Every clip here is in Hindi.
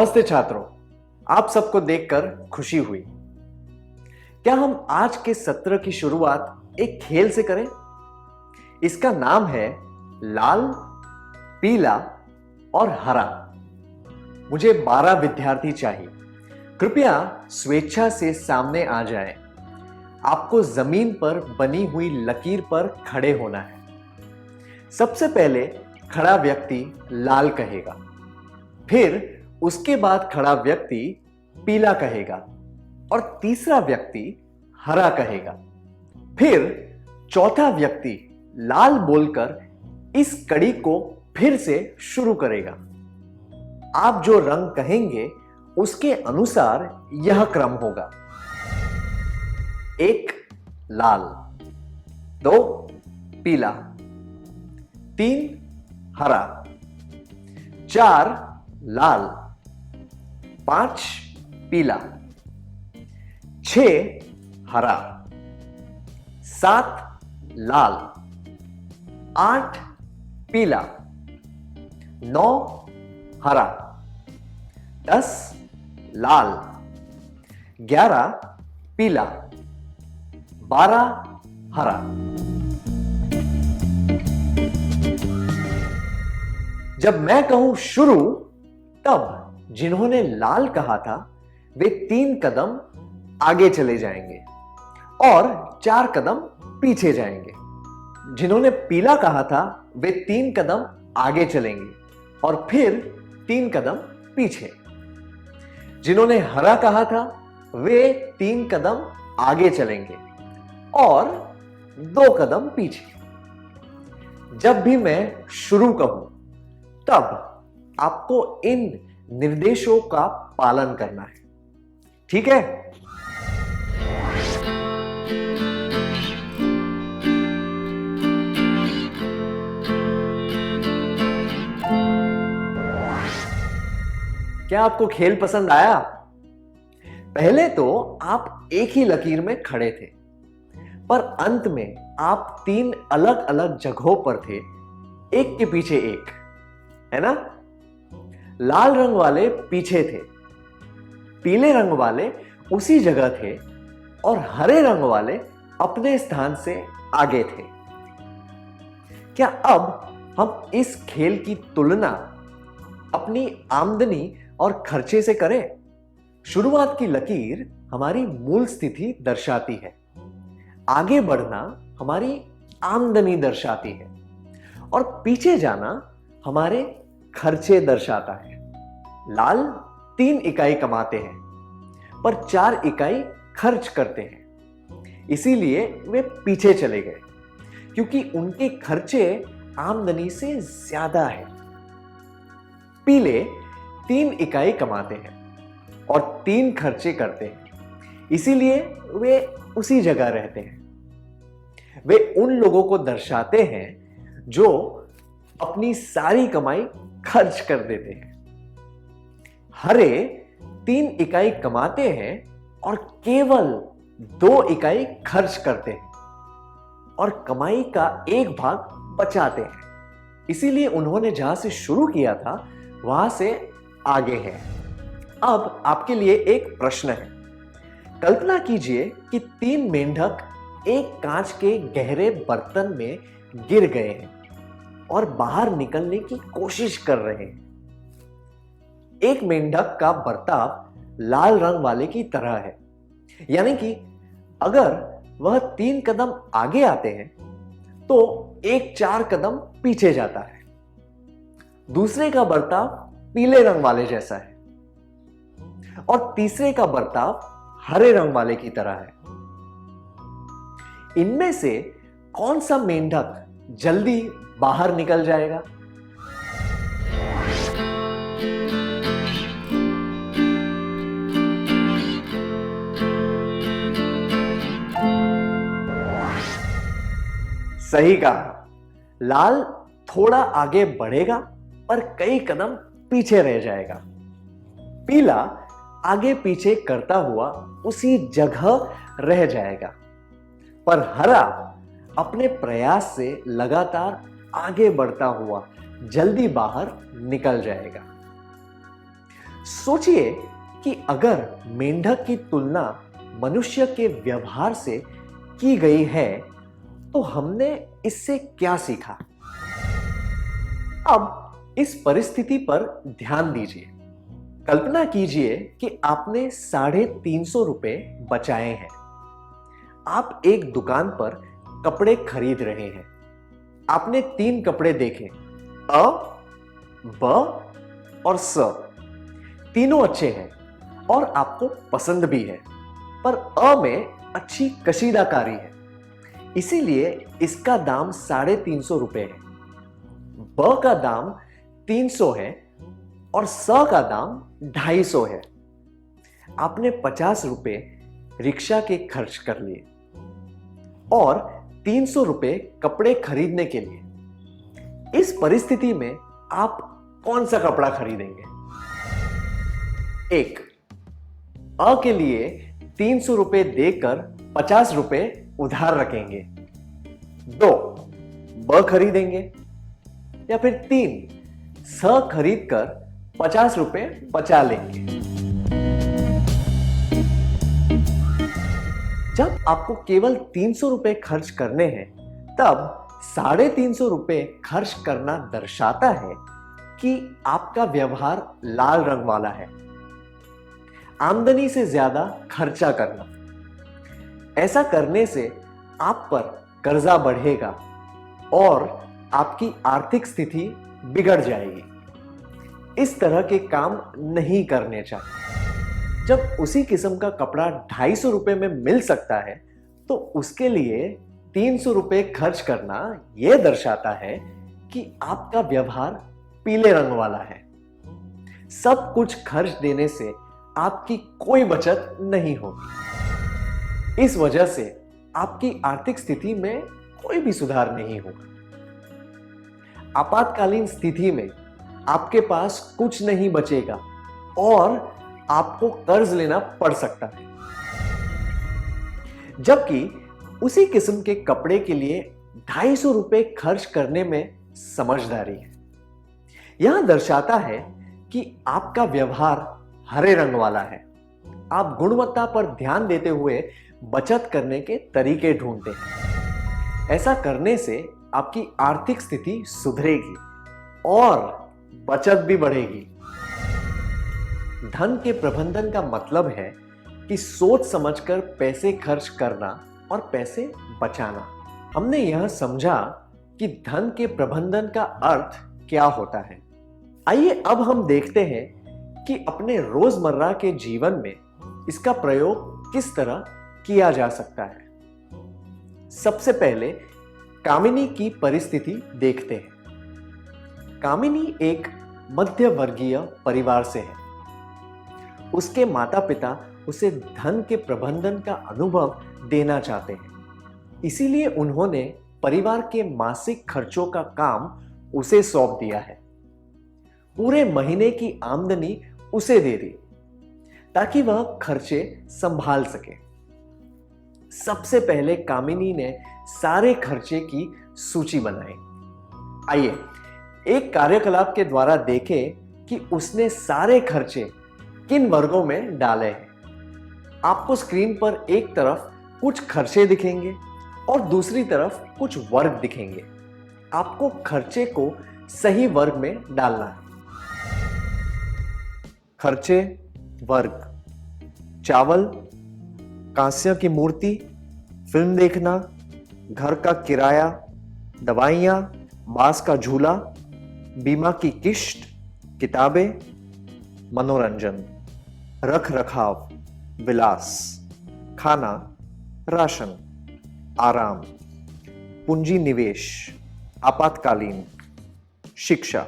नमस्ते छात्रों, आप सबको देखकर खुशी हुई। क्या हम आज के सत्र की शुरुआत एक खेल से करें? इसका नाम है लाल, पीला और हरा। मुझे 12 विद्यार्थी चाहिए। कृपया स्वेच्छा से सामने आ जाएं। आपको जमीन पर बनी हुई लकीर पर खड़े होना है। सबसे पहले खड़ा व्यक्ति लाल कहेगा, फिर उसके बाद खड़ा व्यक्ति पीला कहेगा और तीसरा व्यक्ति हरा कहेगा। फिर चौथा व्यक्ति लाल बोलकर इस कड़ी को फिर से शुरू करेगा। आप जो रंग कहेंगे उसके अनुसार यह क्रम होगा: 1 लाल, 2 पीला, 3 हरा, 4 लाल, 5 पीला, 6 हरा, 7 लाल, 8 पीला, 9 हरा, 10 लाल, 11 पीला, 12 हरा। जब मैं कहूं शुरू, तब जिन्होंने लाल कहा था वे 3 कदम आगे चले जाएंगे और 4 कदम पीछे जाएंगे। जिन्होंने पीला कहा था वे 3 कदम आगे चलेंगे और फिर 3 कदम पीछे। जिन्होंने हरा कहा था वे 3 कदम आगे चलेंगे और 2 कदम पीछे। जब भी मैं शुरू कहूं, तब आपको इन निर्देशों का पालन करना है, ठीक है? क्या आपको खेल पसंद आया? पहले तो आप एक ही लकीर में खड़े थे, पर अंत में आप 3 अलग अलग जगहों पर थे, एक के पीछे एक, है ना? लाल रंग वाले पीछे थे, पीले रंग वाले उसी जगह थे और हरे रंग वाले अपने स्थान से आगे थे। क्या अब हम इस खेल की तुलना अपनी आमदनी और खर्चे से करें? शुरुआत की लकीर हमारी मूल स्थिति दर्शाती है, आगे बढ़ना हमारी आमदनी दर्शाती है और पीछे जाना हमारे खर्चे दर्शाता है। लाल 3 इकाई कमाते हैं पर 4 इकाई खर्च करते हैं, इसीलिए वे पीछे चले गए क्योंकि उनके खर्चे आमदनी से ज्यादा है। पीले 3 इकाई कमाते हैं और 3 खर्चे करते हैं, इसीलिए वे उसी जगह रहते हैं। वे उन लोगों को दर्शाते हैं जो अपनी सारी कमाई खर्च कर देते हैं। हरे 3 इकाई कमाते हैं और केवल 2 इकाई खर्च करते हैं और कमाई का एक भाग बचाते हैं, इसीलिए उन्होंने जहां से शुरू किया था वहां से आगे हैं। अब आपके लिए एक प्रश्न है। कल्पना कीजिए कि 3 मेंढक एक कांच के गहरे बर्तन में गिर गए हैं और बाहर निकलने की कोशिश कर रहे हैं। एक मेंढक का बर्ताव लाल रंग वाले की तरह है, यानी कि अगर वह 3 कदम आगे आते हैं तो एक 4 कदम पीछे जाता है। दूसरे का बर्ताव पीले रंग वाले जैसा है और तीसरे का बर्ताव हरे रंग वाले की तरह है। इनमें से कौन सा मेंढक जल्दी बाहर निकल जाएगा? सही कहा। लाल थोड़ा आगे बढ़ेगा पर कई कदम पीछे रह जाएगा। पीला आगे पीछे करता हुआ उसी जगह रह जाएगा, पर हरा अपने प्रयास से लगातार आगे बढ़ता हुआ जल्दी बाहर निकल जाएगा। सोचिए कि अगर मेंढक की तुलना मनुष्य के व्यवहार से की गई है तो हमने इससे क्या सीखा। अब इस परिस्थिति पर ध्यान दीजिए। कल्पना कीजिए कि आपने 350 रुपए बचाए हैं। आप एक दुकान पर कपड़े खरीद रहे हैं। आपने 3 कपड़े देखे, अ, ब और स। तीनों अच्छे हैं और आपको पसंद भी है, पर अ में अच्छी कशीदाकारी है, इसीलिए इसका दाम 350 रुपए है। ब का दाम 300 है और स का दाम 250 है। आपने 50 रुपए रिक्शा के खर्च कर लिए और 300 रुपए कपड़े खरीदने के लिए। इस परिस्थिति में आप कौन सा कपड़ा खरीदेंगे? 1, अ के लिए 300 रुपए देकर 50 रुपए उधार रखेंगे। 2, ब खरीदेंगे। या फिर 3, स खरीद कर 50 रुपए बचा लेंगे। जब आपको केवल 300 रुपए खर्च करने हैं, तब 350 रुपए खर्च करना दर्शाता है कि आपका व्यवहार लाल रंग वाला है। आमदनी से ज्यादा खर्चा करना। ऐसा करने से आप पर कर्जा बढ़ेगा और आपकी आर्थिक स्थिति बिगड़ जाएगी। इस तरह के काम नहीं करने चाहिए। जब उसी किस्म का कपड़ा 250 रुपए में मिल सकता है तो उसके लिए 300 रुपए खर्च करना यह दर्शाता है कि आपका व्यवहार पीले रंग वाला है। सब कुछ खर्च देने से आपकी कोई बचत नहीं होगी। इस वजह से आपकी आर्थिक स्थिति में कोई भी सुधार नहीं होगा। आपातकालीन स्थिति में आपके पास कुछ नहीं बचेगा और आपको कर्ज लेना पड़ सकता है। जबकि उसी किस्म के कपड़े के लिए 250 रुपए खर्च करने में समझदारी है। यह दर्शाता है कि आपका व्यवहार हरे रंग वाला है। आप गुणवत्ता पर ध्यान देते हुए बचत करने के तरीके ढूंढते हैं। ऐसा करने से आपकी आर्थिक स्थिति सुधरेगी और बचत भी बढ़ेगी। धन के प्रबंधन का मतलब है कि सोच समझकर पैसे खर्च करना और पैसे बचाना। हमने यह समझा कि धन के प्रबंधन का अर्थ क्या होता है। आइए अब हम देखते हैं कि अपने रोजमर्रा के जीवन में इसका प्रयोग किस तरह किया जा सकता है। सबसे पहले कामिनी की परिस्थिति देखते हैं। कामिनी एक मध्य वर्गीय परिवार से है। उसके माता पिता उसे धन के प्रबंधन का अनुभव देना चाहते हैं, इसीलिए उन्होंने परिवार के मासिक खर्चों का काम उसे सौंप दिया है। पूरे महीने की आमदनी उसे दे दी ताकि वह खर्चे संभाल सके। सबसे पहले कामिनी ने सारे खर्चे की सूची बनाई। आइए एक कार्यकलाप के द्वारा देखें कि उसने सारे खर्चे किन वर्गों में डाले हैं। आपको स्क्रीन पर एक तरफ कुछ खर्चे दिखेंगे और दूसरी तरफ कुछ वर्ग दिखेंगे। आपको खर्चे को सही वर्ग में डालना है। खर्चे वर्ग: चावल, कांस्य की मूर्ति, फिल्म देखना, घर का किराया, दवाइयाँ, बांस का झूला, बीमा की किश्त, किताबें, मनोरंजन, रख रखाव, विलास, खाना, राशन, आराम, पूंजी निवेश, आपातकालीन, शिक्षा।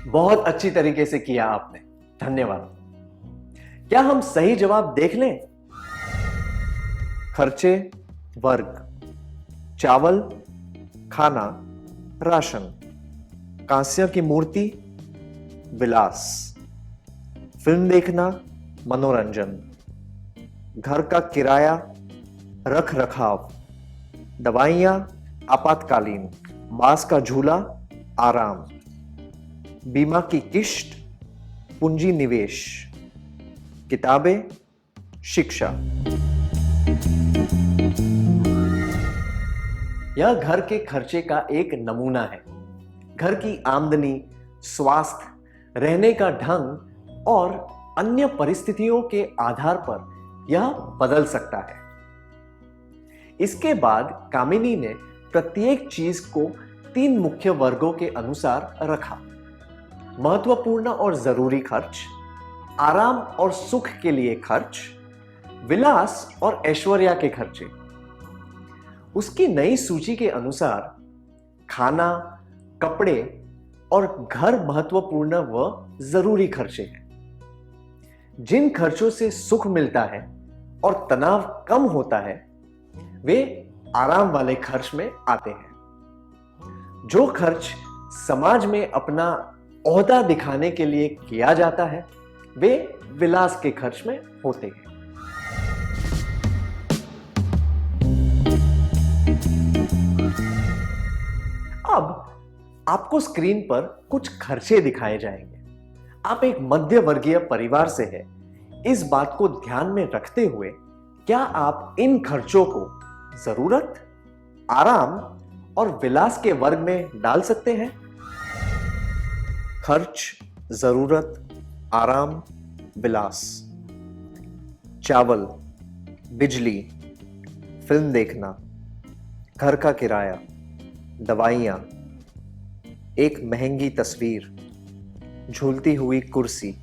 बहुत अच्छी तरीके से किया आपने, धन्यवाद। क्या हम सही जवाब देख लें? खर्चे वर्ग: चावल, खाना, राशन, कांस्य की मूर्ति, विलास, फिल्म देखना, मनोरंजन, घर का किराया, रख रखाव, दवाइयां, आपातकालीन, बांस का झूला, आराम, बीमा की किश्त, पूंजी निवेश, किताबें, शिक्षा। यह घर के खर्चे का एक नमूना है। घर की आमदनी, स्वास्थ्य, रहने का ढंग और अन्य परिस्थितियों के आधार पर यह बदल सकता है। इसके बाद कामिनी ने प्रत्येक चीज को 3 मुख्य वर्गों के अनुसार रखा: महत्वपूर्ण और जरूरी खर्च, आराम और सुख के लिए खर्च, विलास और ऐश्वर्या के खर्चे। उसकी नई सूची के अनुसार खाना, कपड़े और घर महत्वपूर्ण व जरूरी खर्चे हैं। जिन खर्चों से सुख मिलता है और तनाव कम होता है वे आराम वाले खर्च में आते हैं। जो खर्च समाज में अपना ओहदा दिखाने के लिए किया जाता है वे विलास के खर्च में होते हैं। अब आपको स्क्रीन पर कुछ खर्चे दिखाए जाएंगे। आप एक मध्य वर्गीय परिवार से हैं। इस बात को ध्यान में रखते हुए क्या आप इन खर्चों को जरूरत, आराम और विलास के वर्ग में डाल सकते हैं? खर्च, जरूरत, आराम, विलास। चावल, बिजली, फिल्म देखना, घर का किराया, दवाइयां, एक महंगी तस्वीर, झूलती हुई कुर्सी,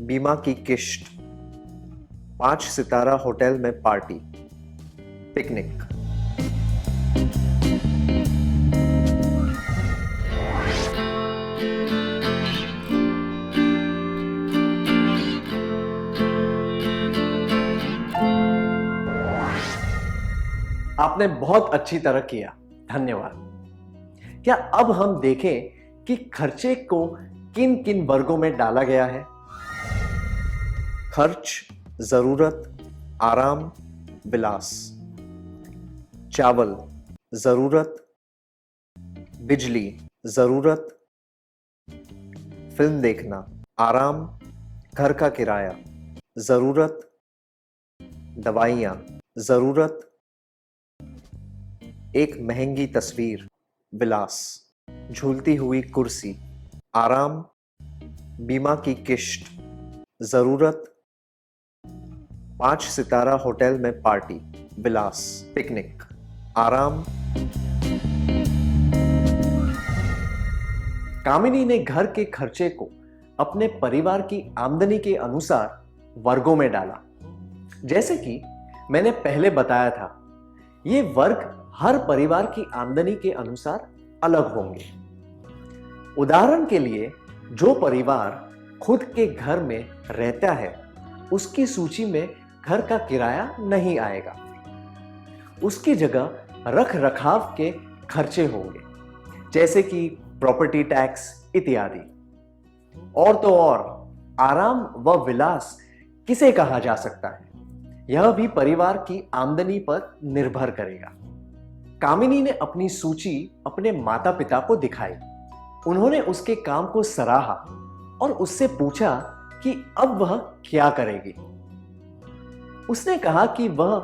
बीमा की किश्त, 5 सितारा होटल में पार्टी, पिकनिक। आपने बहुत अच्छी तरह किया, धन्यवाद। क्या अब हम देखें कि खर्चे को किन किन वर्गों में डाला गया है? खर्च, जरूरत, आराम, विलास। चावल, जरूरत, बिजली, जरूरत, फिल्म देखना, आराम, घर का किराया, जरूरत, दवाइयां, जरूरत, एक महंगी तस्वीर, विलास, झूलती हुई कुर्सी, आराम, बीमा की किश्त, जरूरत, 5 सितारा होटल में पार्टी, विलास, पिकनिक, आराम। कामिनी ने घर के खर्चे को अपने परिवार की आमदनी के अनुसार वर्गों में डाला। जैसे कि मैंने पहले बताया था, ये वर्ग हर परिवार की आमदनी के अनुसार अलग होंगे। उदाहरण के लिए, जो परिवार खुद के घर में रहता है उसकी सूची में घर का किराया नहीं आएगा। उसकी जगह रख रखाव के खर्चे होंगे, जैसे कि प्रॉपर्टी टैक्स इत्यादि। और तो और, आराम व विलास किसे कहा जा सकता है, यह भी परिवार की आमदनी पर निर्भर करेगा। कामिनी ने अपनी सूची अपने माता पिता को दिखाई। उन्होंने उसके काम को सराहा और उससे पूछा कि अब वह क्या करेगी। उसने कहा कि वह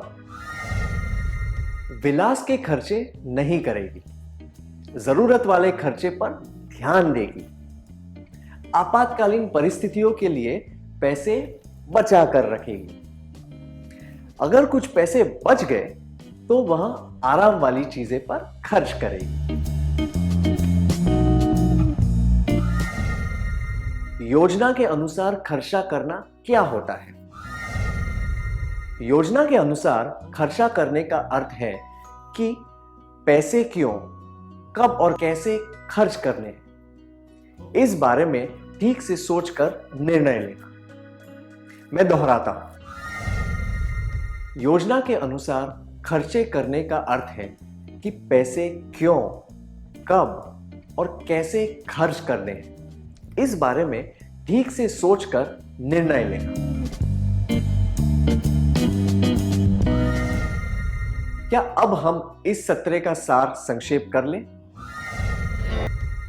विलास के खर्चे नहीं करेगी, जरूरत वाले खर्चे पर ध्यान देगी, आपातकालीन परिस्थितियों के लिए पैसे बचा कर रखेगी। अगर कुछ पैसे बच गए तो वह आराम वाली चीजें पर खर्च करेगी। योजना के अनुसार खर्चा करना क्या होता है? योजना के अनुसार खर्चा करने का अर्थ है कि पैसे क्यों, कब और कैसे खर्च करने हैं, इस बारे में ठीक से सोचकर निर्णय लेना। मैं दोहराता हूं, योजना के अनुसार खर्चे करने का अर्थ है कि पैसे क्यों, कब और कैसे खर्च करने हैं, इस बारे में ठीक से सोचकर निर्णय लेना। क्या अब हम इस सत्र का सार संक्षेप कर लें?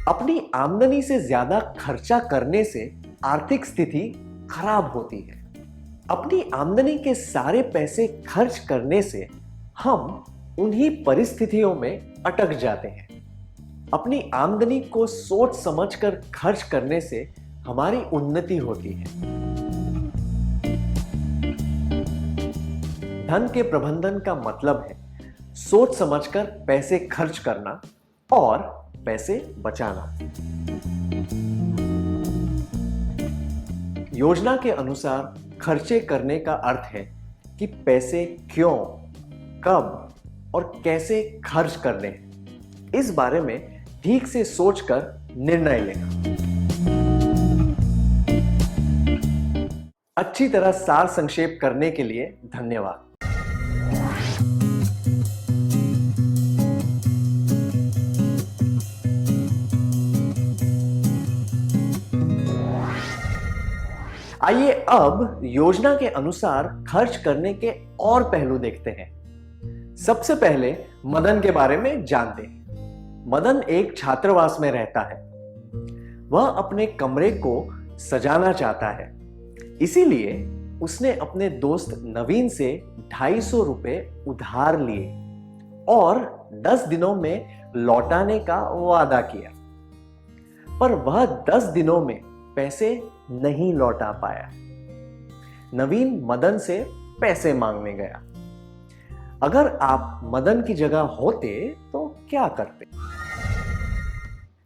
अपनी आमदनी से ज्यादा खर्चा करने से आर्थिक स्थिति खराब होती है। अपनी आमदनी के सारे पैसे खर्च करने से हम उन्हीं परिस्थितियों में अटक जाते हैं। अपनी आमदनी को सोच समझकर खर्च करने से हमारी उन्नति होती है। धन के प्रबंधन का मतलब है सोच समझकर पैसे खर्च करना और पैसे बचाना। योजना के अनुसार खर्चे करने का अर्थ है कि पैसे क्यों, कब और कैसे खर्च करने हैं, इस बारे में ठीक से सोचकर निर्णय लेना। अच्छी तरह सार संक्षेप करने के लिए धन्यवाद। आइए अब योजना के अनुसार खर्च करने के और पहलू देखते हैं। सबसे पहले मदन के बारे में जानते हैं। मदन एक छात्रावास में रहता है। वह अपने कमरे को सजाना चाहता है, इसीलिए उसने अपने दोस्त नवीन से 250 रुपए उधार लिए और 10 दिनों में लौटाने का वादा किया। पर वह 10 दिनों में पैसे नहीं लौटा पाया। नवीन मदन से पैसे मांगने गया। अगर आप मदन की जगह होते तो क्या करते?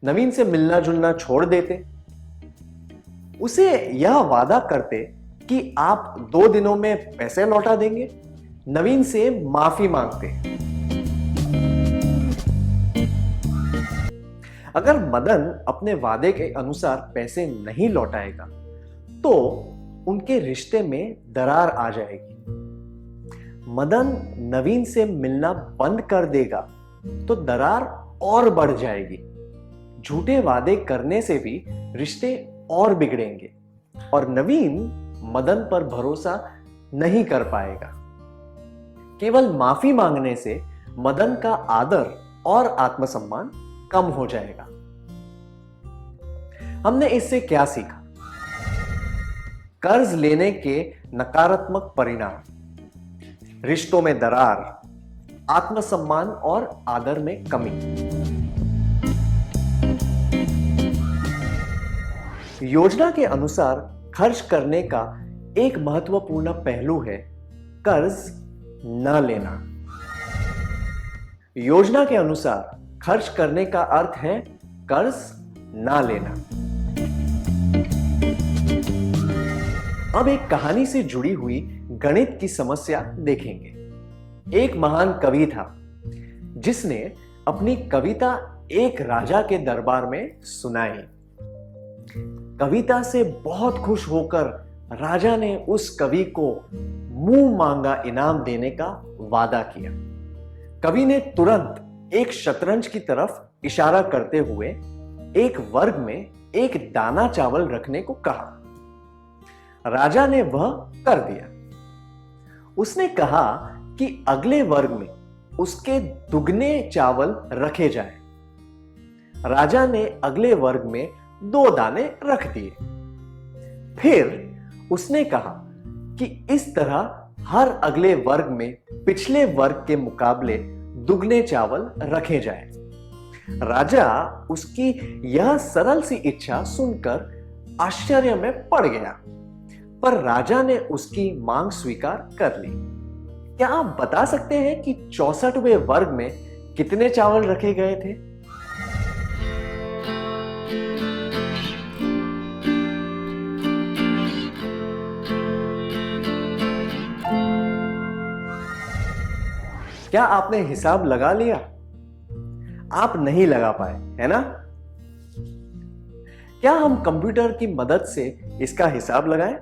नवीन से मिलना जुलना छोड़ देते, उसे यह वादा करते कि आप 2 दिनों में पैसे लौटा देंगे, नवीन से माफी मांगते। अगर मदन अपने वादे के अनुसार पैसे नहीं लौटाएगा तो उनके रिश्ते में दरार आ जाएगी। मदन नवीन से मिलना बंद कर देगा तो दरार और बढ़ जाएगी। झूठे वादे करने से भी रिश्ते और बिगड़ेंगे और नवीन मदन पर भरोसा नहीं कर पाएगा। केवल माफी मांगने से मदन का आदर और आत्मसम्मान कम हो जाएगा। हमने इससे क्या सीखा? कर्ज लेने के नकारात्मक परिणाम, रिश्तों में दरार, आत्मसम्मान और आदर में कमी। योजना के अनुसार खर्च करने का एक महत्वपूर्ण पहलू है कर्ज न लेना। योजना के अनुसार खर्च करने का अर्थ है कर्ज ना लेना। अब एक कहानी से जुड़ी हुई गणित की समस्या देखेंगे। एक महान कवि था जिसने अपनी कविता एक राजा के दरबार में सुनाई। कविता से बहुत खुश होकर राजा ने उस कवि को मुंह मांगा इनाम देने का वादा किया। कवि ने तुरंत एक शतरंज की तरफ इशारा करते हुए एक वर्ग में एक दाना चावल रखने को कहा। राजा ने वह कर दिया। उसने कहा कि अगले वर्ग में उसके दुगने चावल रखे जाएं। राजा ने अगले वर्ग में 2 दाने रख दिए। फिर उसने कहा कि इस तरह हर अगले वर्ग में पिछले वर्ग के मुकाबले दुगने चावल रखे जाएं। राजा उसकी यह सरल सी इच्छा सुनकर आश्चर्य में पड़ गया, पर राजा ने उसकी मांग स्वीकार कर ली। क्या आप बता सकते हैं कि 64वें वर्ग में कितने चावल रखे गए थे? क्या आपने हिसाब लगा लिया? आप नहीं लगा पाए, है ना? क्या हम कंप्यूटर की मदद से इसका हिसाब लगाएं?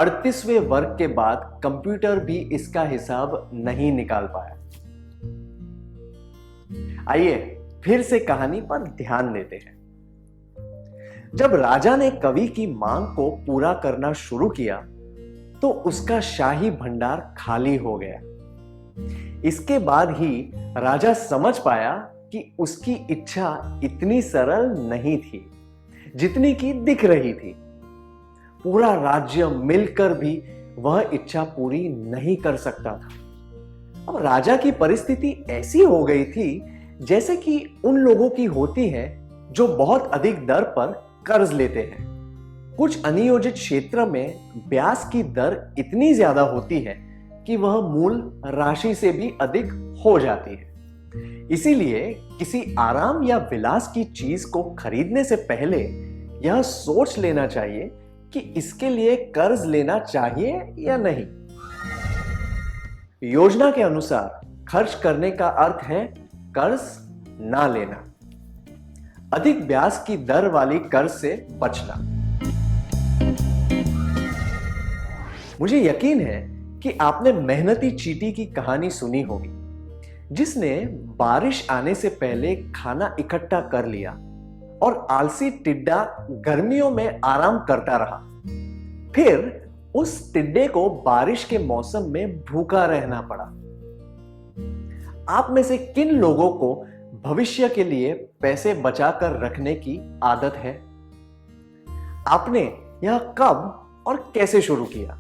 38वें वर्ग के बाद कंप्यूटर भी इसका हिसाब नहीं निकाल पाया। आइए फिर से कहानी पर ध्यान देते हैं। जब राजा ने कवि की मांग को पूरा करना शुरू किया तो उसका शाही भंडार खाली हो गया। इसके बाद ही राजा समझ पाया कि उसकी इच्छा इतनी सरल नहीं थी जितनी कि दिख रही थी। पूरा राज्य मिलकर भी वह इच्छा पूरी नहीं कर सकता था। अब राजा की परिस्थिति ऐसी हो गई थी जैसे कि उन लोगों की होती है जो बहुत अधिक दर पर कर्ज लेते हैं। कुछ अनियोजित क्षेत्र में ब्याज की दर इतनी ज्यादा होती है कि वह मूल राशि से भी अधिक हो जाती है। इसीलिए किसी आराम या विलास की चीज को खरीदने से पहले यह सोच लेना चाहिए कि इसके लिए कर्ज लेना चाहिए या नहीं। योजना के अनुसार खर्च करने का अर्थ है कर्ज ना लेना, अधिक ब्याज की दर वाली कर्ज से बचना। मुझे यकीन है कि आपने मेहनती चींटी की कहानी सुनी होगी, जिसने बारिश आने से पहले खाना इकट्ठा कर लिया और आलसी टिड्डा गर्मियों में आराम करता रहा। फिर उस टिड्डे को बारिश के मौसम में भूखा रहना पड़ा। आप में से किन लोगों को भविष्य के लिए पैसे बचाकर रखने की आदत है? आपने यह कब और कैसे शुरू किया?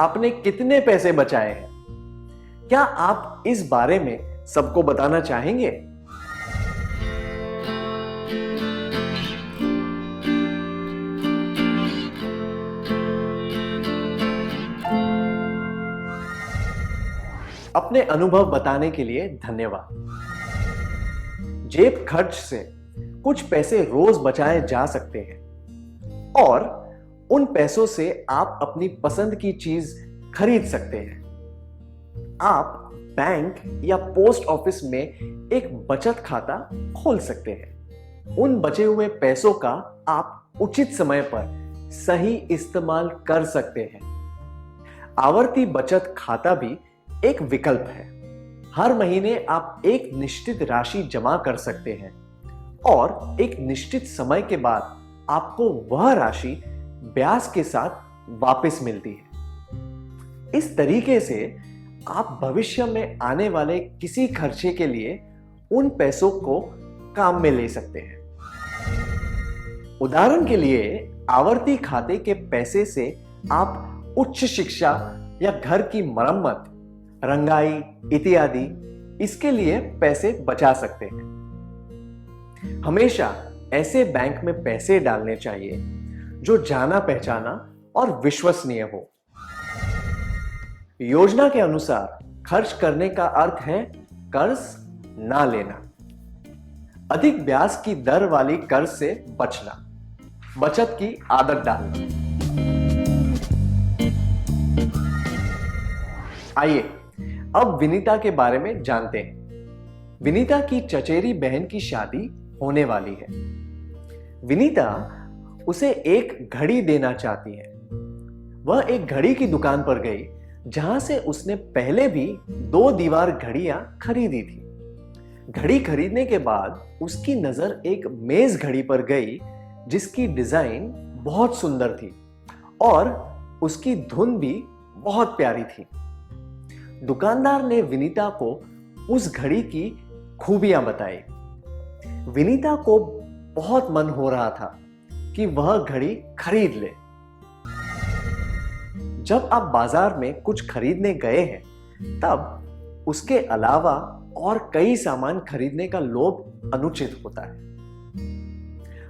आपने कितने पैसे बचाए हैं? क्या आप इस बारे में सबको बताना चाहेंगे? अपने अनुभव बताने के लिए धन्यवाद। जेब खर्च से कुछ पैसे रोज बचाए जा सकते हैं और उन पैसों से आप अपनी पसंद की चीज खरीद सकते हैं। आप बैंक या पोस्ट ऑफिस में एक बचत खाता खोल सकते हैं। उन बचे हुए पैसों का आप उचित समय पर सही इस्तेमाल कर सकते हैं। आवर्ती बचत खाता भी एक विकल्प है। हर महीने आप एक निश्चित राशि जमा कर सकते हैं और एक निश्चित समय के बाद आपको वह राशि ब्याज के साथ वापस मिलती है। इस तरीके से आप भविष्य में आने वाले किसी खर्चे के लिए उन पैसों को काम में ले सकते हैं। उदाहरण के लिए, आवर्ती खाते के पैसे से आप उच्च शिक्षा या घर की मरम्मत, रंगाई इत्यादि इसके लिए पैसे बचा सकते हैं। हमेशा ऐसे बैंक में पैसे डालने चाहिए जो जाना पहचाना और विश्वसनीय हो। योजना के अनुसार खर्च करने का अर्थ है कर्ज ना लेना, अधिक ब्याज की दर वाली कर्ज से बचना, बचत की आदत डालना। आइए अब विनीता के बारे में जानते हैं। विनीता की चचेरी बहन की शादी होने वाली है। विनीता उसे एक घड़ी देना चाहती है। वह एक घड़ी की दुकान पर गई जहां से उसने पहले भी 2 दीवार घड़ियां खरीदी थी। घड़ी खरीदने के बाद उसकी नजर एक मेज घड़ी पर गई जिसकी डिजाइन बहुत सुंदर थी और उसकी धुन भी बहुत प्यारी थी। दुकानदार ने विनीता को उस घड़ी की खूबियां बताई। विनीता को बहुत मन हो रहा था कि वह घड़ी खरीद ले। जब आप बाजार में कुछ खरीदने गए हैं तब उसके अलावा और कई सामान खरीदने का लोभ अनुचित होता है।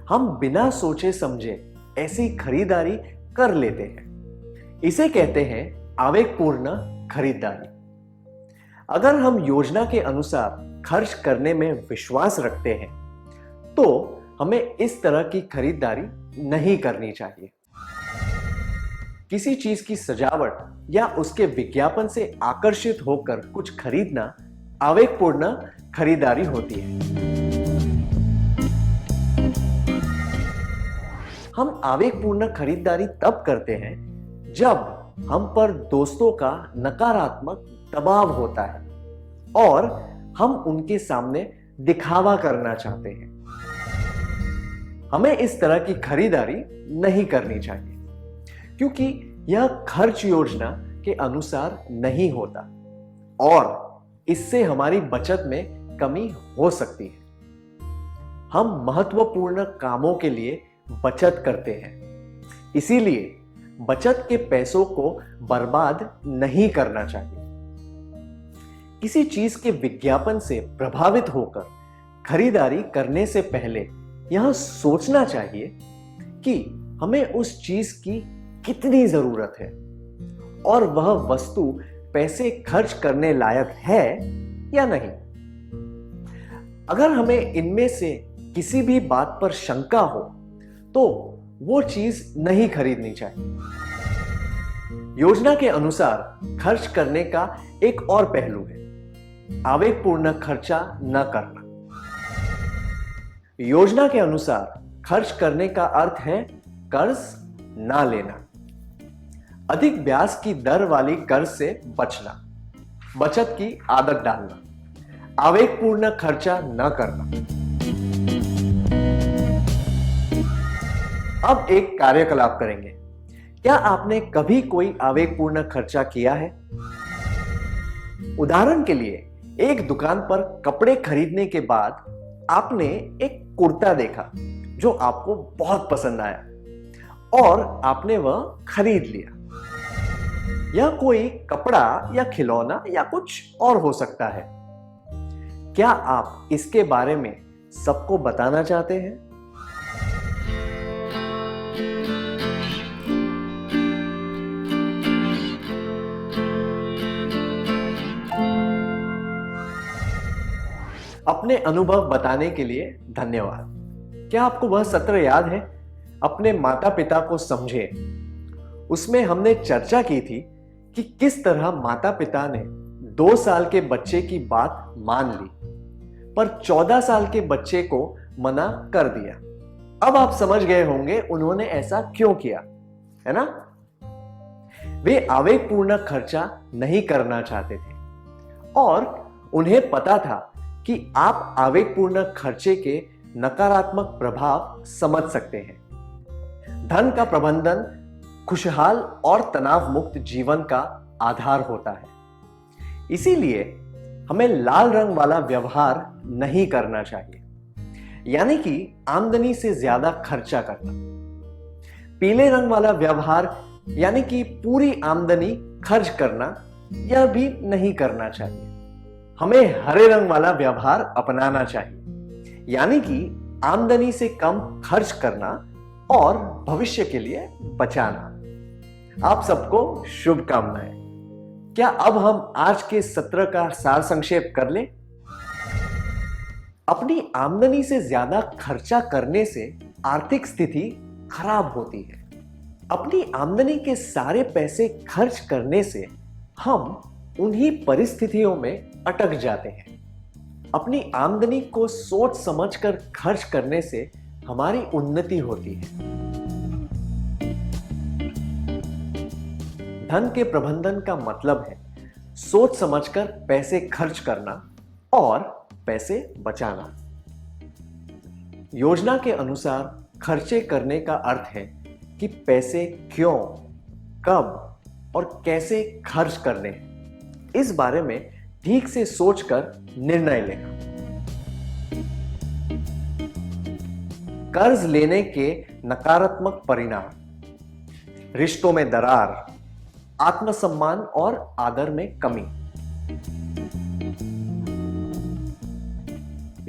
हम बिना सोचे समझे ऐसी खरीदारी कर लेते हैं। इसे कहते हैं आवेगपूर्ण खरीदारी। अगर हम योजना के अनुसार खर्च करने में विश्वास रखते हैं तो हमें इस तरह की खरीदारी नहीं करनी चाहिए। किसी चीज की सजावट या उसके विज्ञापन से आकर्षित होकर कुछ खरीदना आवेगपूर्ण खरीदारी होती है। हम आवेगपूर्ण खरीदारी तब करते हैं जब हम पर दोस्तों का नकारात्मक दबाव होता है और हम उनके सामने दिखावा करना चाहते हैं। हमें इस तरह की खरीदारी नहीं करनी चाहिए, क्योंकि यह खर्च योजना के अनुसार नहीं होता और इससे हमारी बचत में कमी हो सकती है। हम महत्वपूर्ण कामों के लिए बचत करते हैं, इसीलिए बचत के पैसों को बर्बाद नहीं करना चाहिए। किसी चीज के विज्ञापन से प्रभावित होकर खरीदारी करने से पहले यह सोचना चाहिए कि हमें उस चीज की कितनी जरूरत है और वह वस्तु पैसे खर्च करने लायक है या नहीं। अगर हमें इनमें से किसी भी बात पर शंका हो तो वो चीज नहीं खरीदनी चाहिए। योजना के अनुसार खर्च करने का एक और पहलू है आवेगपूर्ण खर्चा न करना। योजना के अनुसार खर्च करने का अर्थ है कर्ज ना लेना, अधिक ब्याज की दर वाली कर्ज से बचना, बचत की आदत डालना, आवेगपूर्ण खर्चा न करना। अब एक कार्यकलाप करेंगे। क्या आपने कभी कोई आवेगपूर्ण खर्चा किया है? उदाहरण के लिए एक दुकान पर कपड़े खरीदने के बाद आपने एक कुर्ता देखा जो आपको बहुत पसंद आया और आपने वह खरीद लिया। यह कोई कपड़ा या खिलौना या कुछ और हो सकता है। क्या आप इसके बारे में सबको बताना चाहते हैं? अपने अनुभव बताने के लिए धन्यवाद। क्या आपको वह सत्र याद है? अपने माता पिता को समझे। उसमें हमने चर्चा की थी कि किस तरह माता पिता ने 2 साल के बच्चे की बात मान ली पर 14 साल के बच्चे को मना कर दिया। अब आप समझ गए होंगे उन्होंने ऐसा क्यों किया, है ना? वे आवेगपूर्ण खर्चा नहीं करना चाहते थे और उन्हें पता था कि आप आवेगपूर्ण खर्चे के नकारात्मक प्रभाव समझ सकते हैं। धन का प्रबंधन खुशहाल और तनाव मुक्त जीवन का आधार होता है। इसीलिए हमें लाल रंग वाला व्यवहार नहीं करना चाहिए, यानी कि आमदनी से ज्यादा खर्चा करना। पीले रंग वाला व्यवहार यानी कि पूरी आमदनी खर्च करना, यह भी नहीं करना चाहिए। हमें हरे रंग वाला व्यवहार अपनाना चाहिए, यानी कि आमदनी से कम खर्च करना और भविष्य के लिए बचाना। आप सबको शुभकामनाएं। क्या अब हम आज के सत्र का सार संक्षेप कर लें? अपनी आमदनी से ज्यादा खर्चा करने से आर्थिक स्थिति खराब होती है। अपनी आमदनी के सारे पैसे खर्च करने से हम उन्हीं परिस्थितियों में अटक जाते हैं। अपनी आमदनी को सोच समझकर खर्च करने से हमारी उन्नति होती है। धन के प्रबंधन का मतलब है सोच समझकर पैसे खर्च करना और पैसे बचाना। योजना के अनुसार खर्चे करने का अर्थ है कि पैसे क्यों, कब और कैसे खर्च करने हैं, इस बारे में ठीक से सोचकर निर्णय लेना। कर्ज लेने के नकारात्मक परिणाम: रिश्तों में दरार, आत्मसम्मान और आदर में कमी।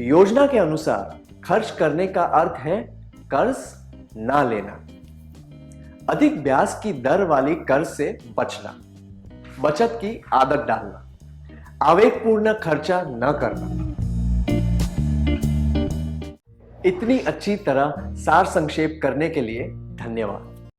योजना के अनुसार खर्च करने का अर्थ है कर्ज ना लेना, अधिक ब्याज की दर वाली कर्ज से बचना, बचत की आदत डालना, आवेगपूर्ण खर्चा न करना। इतनी अच्छी तरह सार संक्षेप करने के लिए धन्यवाद।